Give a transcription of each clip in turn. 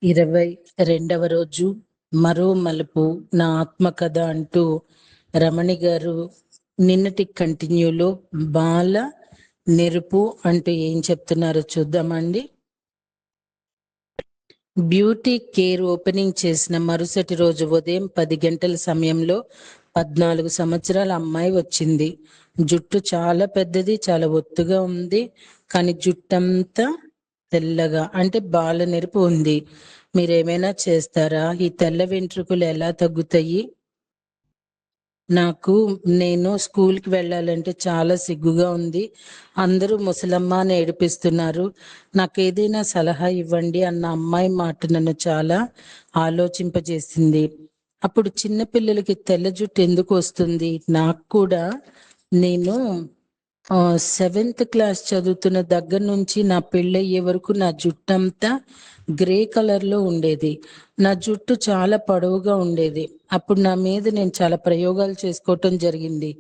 22వ రోజు మరో మలుపు నా ఆత్మకథ అంటూ రమణి గారు నిన్నటి కంటిన్యూలో బాల నెరుపు అంటూ ఏం చెప్తున్నారో చూద్దామండి. బ్యూటీ కేర్ ఓపెనింగ్ చేసిన మరుసటి రోజు ఉదయం 10 గంటల సమయంలో 14 సంవత్సరాల అమ్మాయి వచ్చింది. జుట్టు చాలా పెద్దది, చాలా ఒత్తుగా ఉంది. కానీ జుట్టంతా తెల్లగా అంటే బాల నెరుపు ఉంది. మీరేమైనా చేస్తారా? ఈ తెల్ల వెంట్రుకలు ఎలా తగ్గుతాయి? నేను స్కూల్కి వెళ్ళాలంటే చాలా సిగ్గుగా ఉంది. అందరూ ముసలమ్మ అని ఏడిపిస్తున్నారు. నాకు ఏదైనా సలహా ఇవ్వండి అన్న అమ్మాయి మాట నన్ను చాలా ఆలోచింపజేసింది. అప్పుడు చిన్నపిల్లలకి తెల్ల జుట్టు ఎందుకు వస్తుంది? నాకు కూడా నేను 7th క్లాస్ చదువుతున్న దగ్గర నుంచి నా పెళ్ళయ్యే వరకు నా జుట్టంతా గ్రే కలర్ లో ఉండేది. నా జుట్టు చాలా పొడవుగా ఉండేది. అప్పుడు నా మీద నేను చాలా ప్రయోగాలు చేసుకోవటం జరిగింది.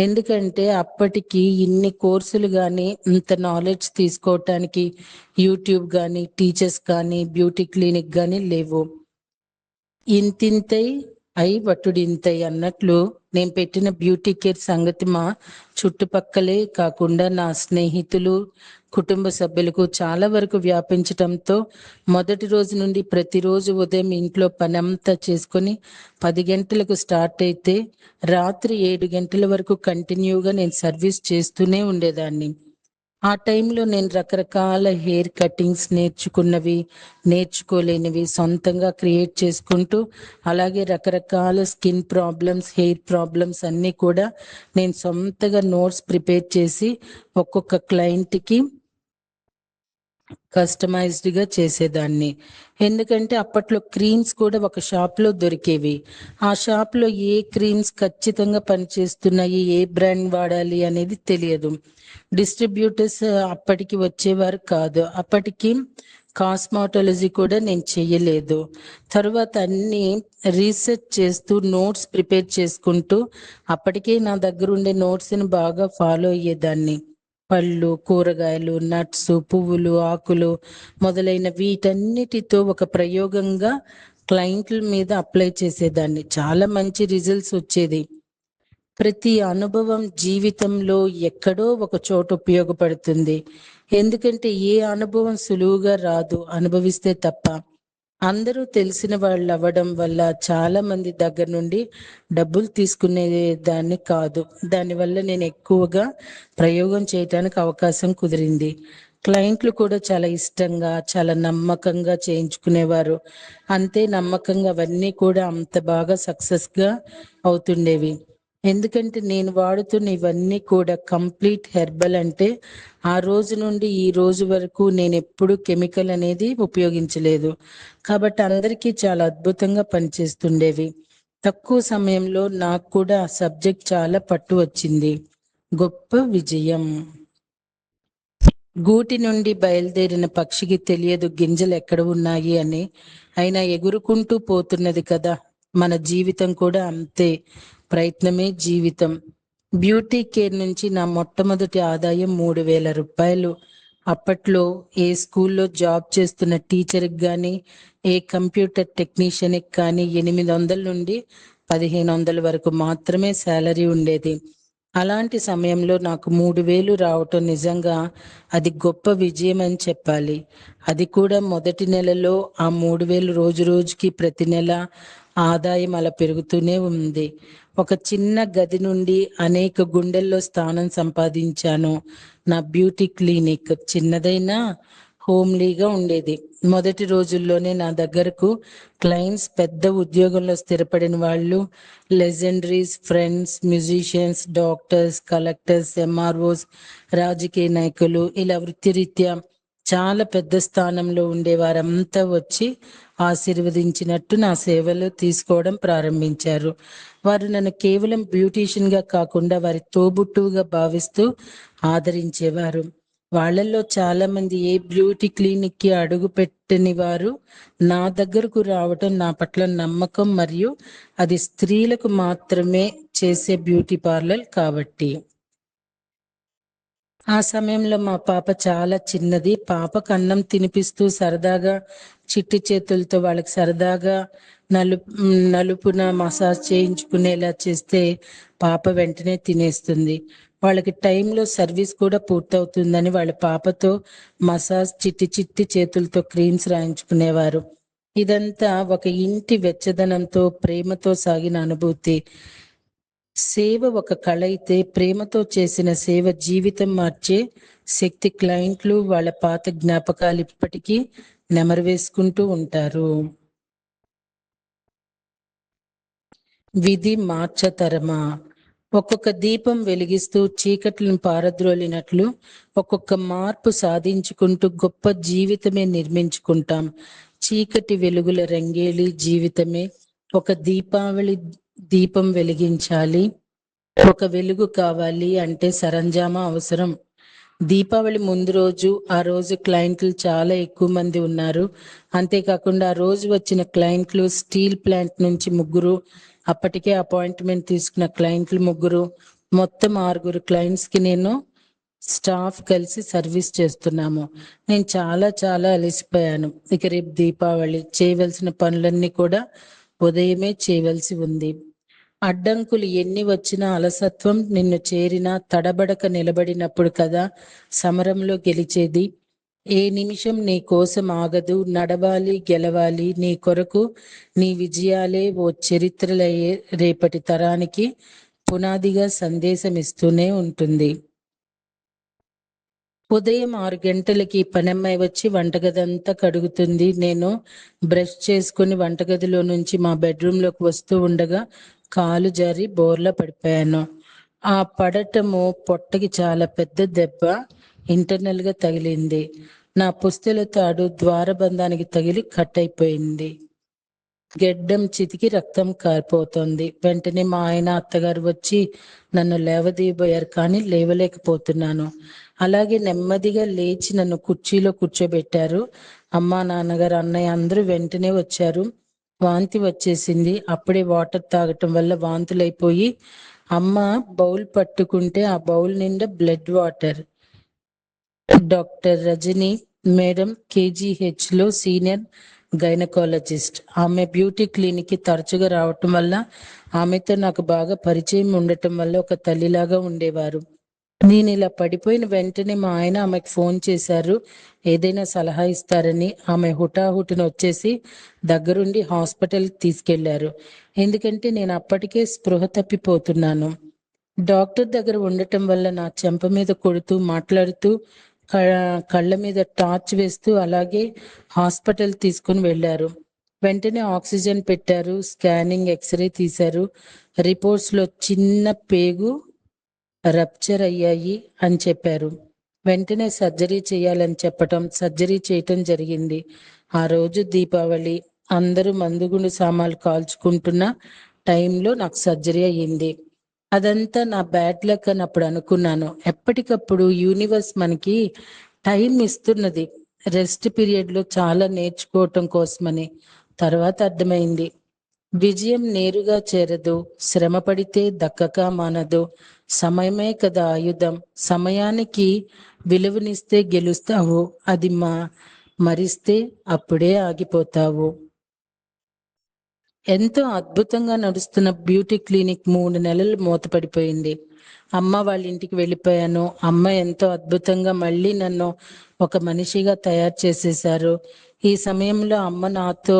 ఎందుకంటే అప్పటికి ఇన్ని కోర్సులు కానీ ఇంత నాలెడ్జ్ తీసుకోవటానికి యూట్యూబ్ కానీ టీచర్స్ కానీ బ్యూటీ క్లినిక్ కానీ లేవు. ఇంతింతై వటుడింతై అన్నట్లు నేను పెట్టిన బ్యూటీ కేర్ సంగతి మా చుట్టుపక్కలే కాకుండా నా స్నేహితులు కుటుంబ సభ్యులకు చాలా వరకు వ్యాపించటంతో మొదటి రోజు నుండి ప్రతిరోజు ఉదయం ఇంట్లో పని అంతా చేసుకొని 10 గంటలకు స్టార్ట్ అయితే రాత్రి 7 గంటల వరకు కంటిన్యూగా నేను సర్వీస్ చేస్తూనే ఉండేదాన్ని. ఆ టైంలో నేను రకరకాల హెయిర్ కటింగ్స్ నేర్చుకున్నవి, నేర్చుకోలేనివి సొంతంగా క్రియేట్ చేసుకుంటూ, అలాగే రకరకాల స్కిన్ ప్రాబ్లమ్స్, హెయిర్ ప్రాబ్లమ్స్ అన్నీ కూడా నేను సొంతగా నోట్స్ ప్రిపేర్ చేసి ఒక్కొక్క క్లయింట్కి కస్టమైజ్డ్ గా చేసేదాన్ని. ఎందుకంటే అప్పట్లో క్రీమ్స్ కూడా ఒక షాప్ లో దొరికేవి. ఆ షాప్ లో ఏ క్రీమ్స్ ఖచ్చితంగా పనిచేస్తున్నాయి, ఏ బ్రాండ్ వాడాలి అనేది తెలియదు. డిస్ట్రిబ్యూటర్స్ అప్పటికి వచ్చేవారు కాదు. అప్పటికి కాస్మాటాలజీ కూడా నేను చెయ్యలేదు. తర్వాత అన్ని రీసెర్చ్ చేస్తూ నోట్స్ ప్రిపేర్ చేసుకుంటూ అప్పటికే నా దగ్గర ఉండే నోట్స్ని బాగా ఫాలో అయ్యేదాన్ని. పళ్ళు, కూరగాయలు, నట్స్, పువ్వులు, ఆకులు మొదలైన వీటన్నిటితో ఒక ప్రయోగంగా క్లయింట్ల మీద అప్లై చేసేదాన్ని. చాలా మంచి రిజల్ట్స్ వచ్చేది. ప్రతి అనుభవం జీవితంలో ఎక్కడో ఒక చోట ఉపయోగపడుతుంది. ఎందుకంటే ఏ అనుభవం సులువుగా రాదు, అనుభవిస్తే తప్ప. అందరూ తెలిసిన వాళ్ళు అవ్వడం వల్ల చాలా మంది దగ్గర నుండి డబ్బులు తీసుకునే దాన్ని కాదు. దానివల్ల నేను ఎక్కువగా ప్రయోగం చేయటానికి అవకాశం కుదిరింది. క్లయింట్లు కూడా చాలా ఇష్టంగా, చాలా నమ్మకంగా చేయించుకునేవారు. అంతే నమ్మకంగా అవన్నీ కూడా అంత బాగా సక్సెస్గా అవుతుండేవి. ఎందుకంటే నేను వాడుతున్న ఇవన్నీ కూడా కంప్లీట్ హెర్బల్. అంటే ఆ రోజు నుండి ఈ రోజు వరకు నేను ఎప్పుడు కెమికల్ అనేది ఉపయోగించలేదు. కాబట్టి అందరికీ చాలా అద్భుతంగా పనిచేస్తుండేవి. తక్కువ సమయంలో నాకు కూడా ఆ సబ్జెక్ట్ చాలా పట్టు వచ్చింది. గొప్ప విజయం. గూటి నుండి బయలుదేరిన పక్షికి తెలియదు గింజలు ఎక్కడ ఉన్నాయి అని. అయినా ఎగురుకుంటూ పోతున్నది కదా. మన జీవితం కూడా అంతే. ప్రయత్నమే జీవితం. బ్యూటీ కేర్ నుంచి నా మొట్టమొదటి ఆదాయం 3,000 రూపాయలు. అప్పట్లో ఏ స్కూల్లో జాబ్ చేస్తున్న టీచర్కి కానీ, ఏ కంప్యూటర్ టెక్నీషియన్కి కానీ 800 నుండి 1,500 వరకు మాత్రమే శాలరీ ఉండేది. అలాంటి సమయంలో నాకు 3,000 రావటం నిజంగా అది గొప్ప విజయం అని చెప్పాలి. అది కూడా మొదటి నెలలో ఆ 3,000 రోజు రోజుకి ప్రతి నెల ఆదాయం అలా పెరుగుతూనే ఉంది. ఒక చిన్న గది నుండి అనేక గుండెల్లో స్థానం సంపాదించాను. నా బ్యూటీ క్లినిక్ చిన్నదైనా హోమ్లీగా ఉండేది. మొదటి రోజుల్లోనే నా దగ్గరకు క్లయింట్స్ పెద్ద ఉద్యోగంలో స్థిరపడిన వాళ్ళు, legendaries, friends, musicians, doctors, collectors, MROs, రాజకీయ నాయకులు, ఇలా వృత్తిరీత్యా చాలా పెద్ద స్థానంలో ఉండే వారంతా వచ్చి ఆశీర్వదించినట్టు నా సేవలు తీసుకోవడం ప్రారంభించారు. వారు నన్ను కేవలం బ్యూటీషియన్ గా కాకుండా వారి తోబుట్టువుగా భావిస్తూ ఆదరించేవారు. వాళ్ళల్లో చాలా మంది ఏ బ్యూటీ క్లినిక్ కి అడుగు పెట్టని వారు నా దగ్గరకు రావటం నా పట్ల నమ్మకం, మరియు అది స్త్రీలకు మాత్రమే చేసే బ్యూటీ పార్లర్ కాబట్టి. ఆ సమయంలో మా పాప చాలా చిన్నది. పాపకు అన్నం తినిపిస్తూ సరదాగా చిట్టి చేతులతో వాళ్ళకి సరదాగా నలుపున మసాజ్ చేయించుకునేలా చేస్తే పాప వెంటనే తినేస్తుంది. వాళ్ళకి టైంలో సర్వీస్ కూడా పూర్తవుతుందని వాళ్ళ పాపతో మసాజ్ చిట్టి చిట్టి చేతులతో క్రీమ్స్ రాయించుకునేవారు. ఇదంతా ఒక ఇంటి వెచ్చదనంతో ప్రేమతో సాగిన అనుభూతి. సేవ ఒక కళ అయితే ప్రేమతో చేసిన సేవ జీవితం మార్చే శక్తి. క్లయింట్లు వాళ్ళ పాత జ్ఞాపకాలు ఇప్పటికీ నెమరు వేసుకుంటూ ఉంటారు. విధి మార్చతరమా? ఒక్కొక్క దీపం వెలిగిస్తూ చీకట్లను పారద్రోలినట్లు ఒక్కొక్క మార్పు సాధించుకుంటూ గొప్ప జీవితమే నిర్మించుకుంటాం. చీకటి వెలుగుల రంగేలి జీవితమే ఒక దీపావళి దీపం వెలిగించాలి. ఒక వెలుగు కావాలి అంటే సరంజామా అవసరం. దీపావళి ముందు రోజు ఆ రోజు క్లయింట్లు చాలా ఎక్కువ మంది ఉన్నారు. అంతేకాకుండా ఆ రోజు వచ్చిన క్లయింట్లు స్టీల్ ప్లాంట్ నుంచి ముగ్గురు, అప్పటికే అపాయింట్మెంట్ తీసుకున్న క్లయింట్లు ముగ్గురు, మొత్తం 6 క్లయింట్స్ కి నేను స్టాఫ్ కలిసి సర్వీస్ చేస్తున్నాము. నేను చాలా చాలా అలసిపోయాను. ఇక రేపు దీపావళి, చేయవలసిన పనులన్నీ కూడా ఉదయమే చేయవలసి ఉంది. అడ్డంకులు ఎన్ని వచ్చినా అలసత్వం నిన్ను చేరినా తడబడక నిలబడినప్పుడు కదా సమరంలో గెలిచేది. ఏ నిమిషం నీ కోసం ఆగదు. నడవాలి, గెలవాలి. నీ కొరకు నీ విజయాలే ఓ చరిత్రలయ్యే రేపటి తరానికి పునాదిగా సందేశం ఇస్తూనే ఉంటుంది. ఉదయం 6 గంటలకి పనమ్మాయి వచ్చి వంటగదంతా కడుగుతుంది. నేను బ్రష్ చేసుకుని వంటగదిలో నుంచి మా బెడ్రూమ్లోకి వస్తూ ఉండగా కాలు జారి బోర్లా పడిపోయాను. ఆ పడటము పొట్టకి చాలా పెద్ద దెబ్బ ఇంటర్నల్ గా తగిలింది. నా పుస్తెల తాడు ద్వారబంధానికి తగిలి కట్ అయిపోయింది. గెడ్డం చితికి రక్తం కారిపోతుంది. వెంటనే మా ఆయన అత్తగారు వచ్చి నన్ను లేవదీయబోయారు, కానీ లేవలేకపోతున్నాను. అలాగే నెమ్మదిగా లేచి నన్ను కుర్చీలో కూర్చోబెట్టారు. అమ్మా, నాన్నగారు, అన్నయ్య అందరూ వెంటనే వచ్చారు. వాంతి వచ్చేసింది. అప్పుడే వాటర్ తాగటం వల్ల వాంతులైపోయి అమ్మ బౌల్ పట్టుకుంటే ఆ బౌల్ నిండా blood water. Doctor Rajani madam KGH లో సీనియర్ గైనకాలజిస్ట్. ఆమె బ్యూటీ క్లినిక్ కి తరచుగా రావటం వల్ల, ఆమెతో నాకు బాగా పరిచయం ఉండటం వల్ల ఒక తల్లిలాగా ఉండేవారు. నేను ఇలా పడిపోయిన వెంటనే మా ఆయన ఆమెకు ఫోన్ చేశారు, ఏదైనా సలహా ఇస్తారని. ఆమె హుటాహుటిన వచ్చేసి దగ్గరుండి హాస్పిటల్కి తీసుకెళ్లారు. ఎందుకంటే నేను అప్పటికే స్పృహ తప్పిపోతున్నాను. డాక్టర్ దగ్గర ఉండటం వల్ల నా చెంప మీద కొడుతూ మాట్లాడుతూ కళ్ళ మీద టార్చ్ వేస్తూ అలాగే హాస్పిటల్ తీసుకుని వెళ్లారు. వెంటనే ఆక్సిజన్ పెట్టారు, స్కానింగ్, ఎక్స్రే తీశారు. రిపోర్ట్స్ లో చిన్న పేగు రప్చర్ అయ్యాయి అని చెప్పారు. వెంటనే సర్జరీ చేయాలని చెప్పటం, సర్జరీ చేయటం జరిగింది. ఆ రోజు దీపావళి, అందరూ మందుగుండు సామాన్లు కాల్చుకుంటున్న టైంలో నాకు సర్జరీ అయ్యింది. అదంతా నా బ్యాడ్ లక్ అని అప్పుడు అనుకున్నాను. ఎప్పటికప్పుడు యూనివర్స్ మనకి టైం ఇస్తున్నది, రెస్ట్ పీరియడ్ లో చాలా నేర్చుకోవటం కోసమని. తర్వాత అర్థమైంది, విజయం నేరుగా చేరదు, శ్రమ పడితే దక్కక మానదు. సమయమే కదా ఆయుధం. సమయానికి విలువనిస్తే గెలుస్తావు, అది మరిస్తే అప్పుడే ఆగిపోతావు. ఎంతో అద్భుతంగా నడుస్తున్న బ్యూటీ క్లినిక్ 3 నెలలు మూతపడిపోయింది. అమ్మ వాళ్ళ ఇంటికి వెళ్ళిపోయాను. అమ్మ ఎంతో అద్భుతంగా మళ్ళీ నన్ను ఒక మనిషిగా తయారు చేసేశారు. ఈ సమయంలో అమ్మ నాతో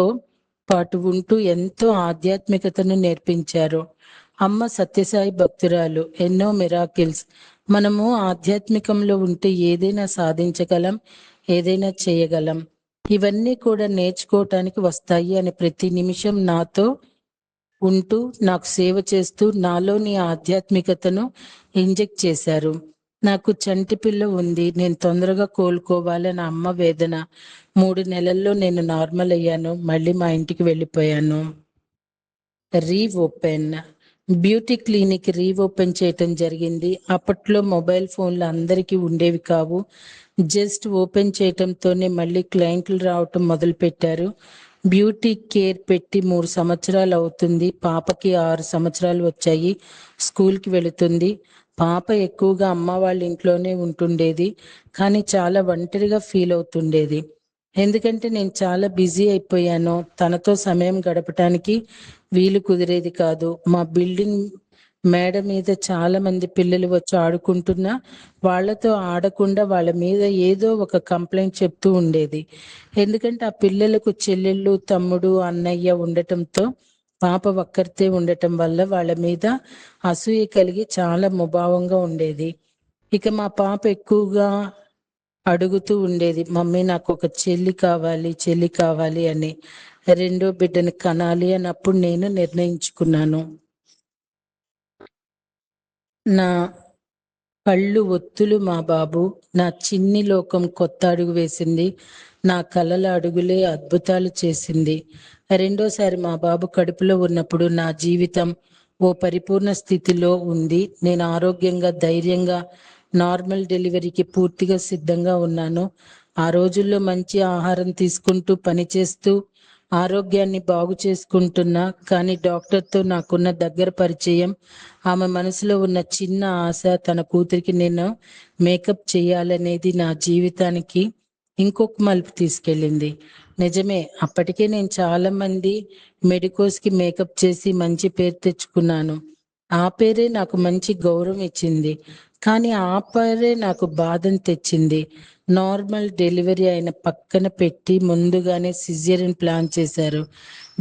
పాటు ఉంటూ ఎంతో ఆధ్యాత్మికతను నేర్పించారు. అమ్మ సత్యసాయి భక్తురాలు, ఎన్నో మిరాకిల్స్. మనము ఆధ్యాత్మికంలో ఉంటే ఏదైనా సాధించగలం, ఏదైనా చేయగలం. ఇవన్నీ కూడా నేర్చుకోవటానికి వస్తాయి అని ప్రతి నిమిషం నాతో ఉంటూ నాకు సేవ చేస్తూ నాలోని ఆధ్యాత్మికతను ఇంజెక్ట్ చేశారు. నాకు చంటి పిల్ల ఉంది, నేను తొందరగా కోలుకోవాలని అమ్మ వేదన. 3 నెలల్లో నేను నార్మల్ అయ్యాను, మళ్ళీ మా ఇంటికి వెళ్ళిపోయాను. రీఓపెన్, బ్యూటీ క్లినిక్ రీఓపెన్ చేయటం జరిగింది. అప్పట్లో మొబైల్ ఫోన్లు అందరికీ ఉండేవి కావు. జస్ట్ ఓపెన్ చేయటంతోనే మళ్ళీ క్లయింట్లు రావటం మొదలు పెట్టారు. బ్యూటీ కేర్ పెట్టి 3 సంవత్సరాలు అవుతుంది. పాపకి 6 సంవత్సరాలు వచ్చాయి, స్కూల్కి వెళుతుంది. పాప ఎక్కువగా అమ్మ వాళ్ళ ఇంట్లోనే ఉంటుండేది, కానీ చాలా ఒంటరిగా ఫీల్ అవుతుండేది. ఎందుకంటే నేను చాలా బిజీ అయిపోయాను. తనతో సమయం గడపటానికి వీలు కుదిరేది కాదు. మా బిల్డింగ్ మేడ మీద చాలా మంది పిల్లలు వచ్చి ఆడుకుంటున్నా వాళ్ళతో ఆడకుండా వాళ్ళ మీద ఏదో ఒక కంప్లైంట్ చెప్తూ ఉండేది. ఎందుకంటే ఆ పిల్లలకు చెల్లెళ్ళు, తమ్ముడు, అన్నయ్య ఉండటంతో పాప ఒక్కరితే ఉండటం వల్ల వాళ్ళ మీద అసూయ కలిగి చాలా ముభావంగా ఉండేది. ఇక మా పాప ఎక్కువగా అడుగుతూ ఉండేది, మమ్మీ నాకు ఒక చెల్లి కావాలి, చెల్లి కావాలి అని. రెండో బిడ్డని కనాలి అని అప్పుడు నేను నిర్ణయించుకున్నాను. నా కళ్ళు ఒత్తులు మా బాబు, నా చిన్ని లోకం కొత్త అడుగు వేసింది. నా కలల అడుగులే అద్భుతాలు చేసింది. రెండోసారి మా బాబు కడుపులో ఉన్నప్పుడు నా జీవితం ఓ పరిపూర్ణ స్థితిలో ఉంది. నేను ఆరోగ్యంగా, ధైర్యంగా నార్మల్ డెలివరీకి పూర్తిగా సిద్ధంగా ఉన్నాను. ఆ రోజుల్లో మంచి ఆహారం తీసుకుంటూ పనిచేస్తూ ఆరోగ్యాన్ని బాగు చేసుకుంటున్నా. కానీ డాక్టర్తో నాకున్న దగ్గర పరిచయం, ఆమె మనసులో ఉన్న చిన్న ఆశ, తన కూతురికి నేను మేకప్ చేయాలనేది నా జీవితానికి ఇంకొక మలుపు తీసుకెళ్ళింది. నిజమే, అప్పటికే నేను చాలా మంది మెడికోస్ కి మేకప్ చేసి మంచి పేరు తెచ్చుకున్నాను. ఆ పేరే నాకు మంచి గౌరవం ఇచ్చింది. కానీ ఆ పేరే నాకు బాధను తెచ్చింది. నార్మల్ డెలివరీ అయిన పక్కన పెట్టి ముందుగానే సిజేరియన్ ప్లాన్ చేశారు.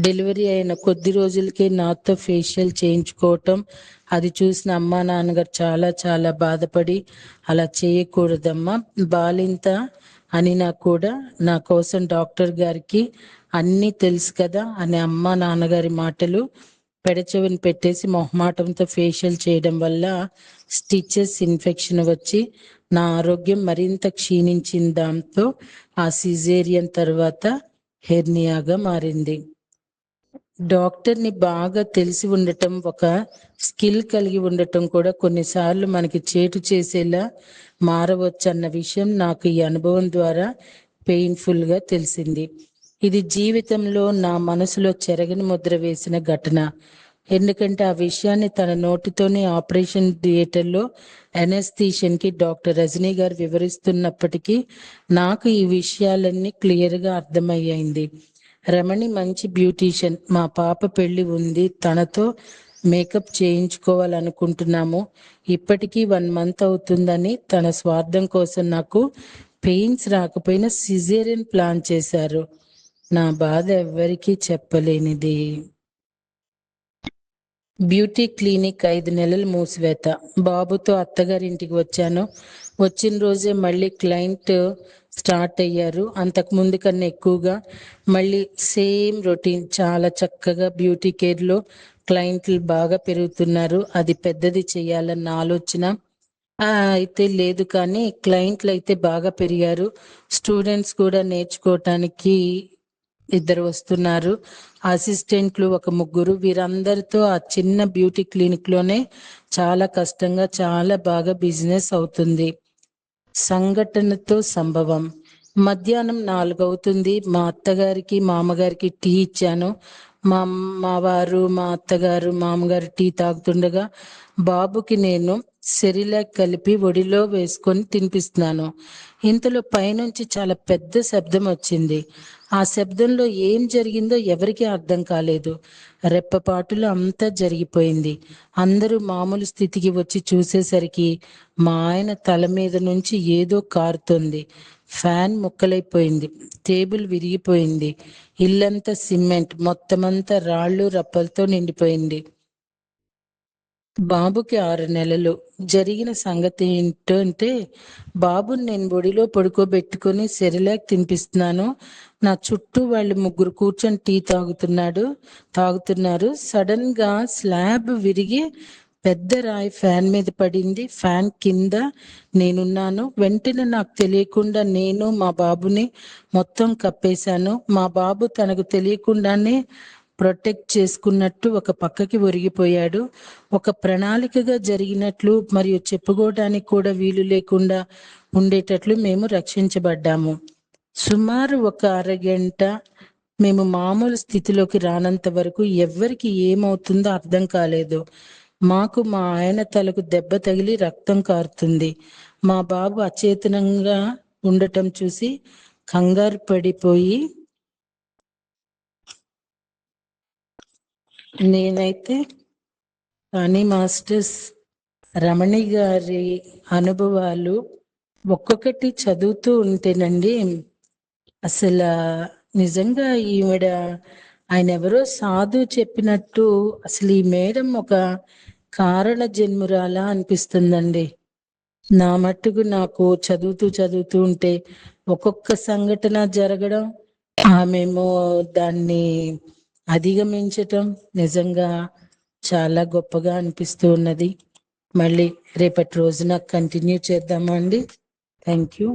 డెలివరీ అయిన కొద్ది రోజులకే నాతో ఫేషియల్ చేయించుకోవటం, అది చూసిన అమ్మా నాన్నగారు చాలా చాలా బాధపడి, అలా చేయకూడదమ్మా, బాలింత అనినా కూడా నా కోసం డాక్టర్ గారికి అన్నీ తెలుసు కదా అని అమ్మా నాన్నగారి మాటలు పెడచెవిని పెట్టేసి మొహమాటంతో ఫేషియల్ చేయడం వల్ల స్టిచెస్ ఇన్ఫెక్షన్ వచ్చి నా ఆరోగ్యం మరింత క్షీణించిన దాంతో ఆ సిజేరియన్ తర్వాత హెర్నియాగా మారింది. డాక్టర్ని బాగా తెలిసి ఉండటం, ఒక స్కిల్ కలిగి ఉండటం కూడా కొన్నిసార్లు మనకి చేటు చేసేలా మారవచ్చు అన్న విషయం నాకు ఈ అనుభవం ద్వారా పెయిన్ఫుల్ గా తెలిసింది. ఇది జీవితంలో నా మనసులో చెరగని ముద్ర వేసిన ఘటన. ఎందుకంటే ఆ విషయాన్ని తన నోటితోనే ఆపరేషన్ థియేటర్లో అనస్థీషియన్ కి డాక్టర్ రజనీ గారు వివరిస్తున్నప్పటికీ నాకు ఈ విషయాలన్నీ క్లియర్గా అర్థమయ్యింది. రమణి మంచి బ్యూటీషియన్. మా పాప పెళ్లి ఉంది, తనతో మేకప్ చేయించుకోవాలనుకుంటున్నాము. ఇప్పటికీ 1 మంత్ అవుతుందని తన స్వార్థం కోసం నాకు పెయిన్స్ రాకపోయినా సిజేరియన్ ప్లాన్ చేశారు. నా బాధ ఎవ్వరికీ చెప్పలేనిది. బ్యూటీ క్లినిక్ 5 నెలలు మూసివేత. బాబుతో అత్తగారింటికి వచ్చాను. వచ్చిన రోజే మళ్ళీ క్లయింట్ స్టార్ట్ అయ్యారు. అంతకు ముందు కన్నా ఎక్కువగా మళ్ళీ సేమ్ రొటీన్. చాలా చక్కగా బ్యూటీ కేర్లో క్లయింట్లు బాగా పెరుగుతున్నారు. అది పెద్దది చేయాలన్న ఆలోచన అయితే లేదు, కానీ క్లయింట్లు అయితే బాగా పెరిగారు. స్టూడెంట్స్ కూడా నేర్చుకోవటానికి 2 వస్తున్నారు. అసిస్టెంట్లు ఒక 3. వీరందరితో ఆ చిన్న బ్యూటీ క్లినిక్ లోనే చాలా కష్టంగా చాలా బాగా బిజినెస్ అవుతుంది. సంఘటనతో సంభవం. మధ్యాహ్నం 4 అవుతుంది. మా అత్తగారికి మామగారికి టీ ఇచ్చాను. మా వారు, మా అత్తగారు, మామగారు టీ తాగుతుండగా బాబుకి నేను సెరిలాక్ కలిపి ఒడిలో వేసుకొని తినిపిస్తున్నాను. ఇంతలో పైనుంచి చాలా పెద్ద శబ్దం వచ్చింది. ఆ శబ్దంలో ఏం జరిగిందో ఎవరికీ అర్థం కాలేదు. రెప్పపాటులో అంతా జరిగిపోయింది. అందరూ మామూలు స్థితికి వచ్చి చూసేసరికి మా ఆయన తల మీద నుంచి ఏదో కారుతుంది. ఫ్యాన్ ముక్కలైపోయింది, టేబుల్ విరిగిపోయింది, ఇల్లంతా సిమెంట్, మొత్తమంతా రాళ్ళు రప్పలతో నిండిపోయింది. బాబుకి 6 నెలలు. జరిగిన సంగతి ఏంటంటే, బాబుని నేను ఒడిలో పడుకోబెట్టుకుని సెరిలాక్ తినిపిస్తున్నాను. నా చుట్టూ వాళ్ళు 3 కూర్చొని టీ తాగుతున్నారు. సడన్ గా స్లాబ్ విరిగి పెద్ద రాయి ఫ్యాన్ మీద పడింది. ఫ్యాన్ కింద నేనున్నాను. వెంటనే నాకు తెలియకుండా నేను మా బాబుని మొత్తం కప్పేశాను. మా బాబు తనకు తెలియకుండానే ప్రొటెక్ట్ చేసుకున్నట్టు ఒక పక్కకి ఒరిగిపోయాడు. ఒక ప్రణాళికగా జరిగినట్లు మరియు చెప్పుకోవడానికి కూడా వీలు లేకుండా ఉండేటట్లు మేము రక్షించబడ్డాము. సుమారు ఒక అరగంట మేము మామూలు స్థితిలోకి రానంత వరకు ఎవ్వరికి ఏమవుతుందో అర్థం కాలేదు. మాకు మా ఆయన తలకు దెబ్బ తగిలి రక్తం కారుతుంది. మా బాబు అచేతనంగా ఉండటం చూసి కంగారు పడిపోయి నేనైతే కానీ మాస్టర్స్ రమణి గారి అనుభవాలు ఒక్కొక్కటి చదువుతూ ఉంటేనండి అసలు నిజంగా ఈవిడ ఆయన ఎవరో సాధు చెప్పినట్టు అసలు ఈ మేడం ఒక కారణ జన్మురాలా అనిపిస్తుందండి. నా మట్టుకు నాకు చదువుతూ ఉంటే ఒక్కొక్క సంఘటన జరగడం ఆమెమో దాన్ని అధిగమించటం నిజంగా చాలా గొప్పగా అనిపిస్తూ ఉన్నది. మళ్ళీ రేపటి రోజున కంటిన్యూ చేద్దామా అండి. Thank you.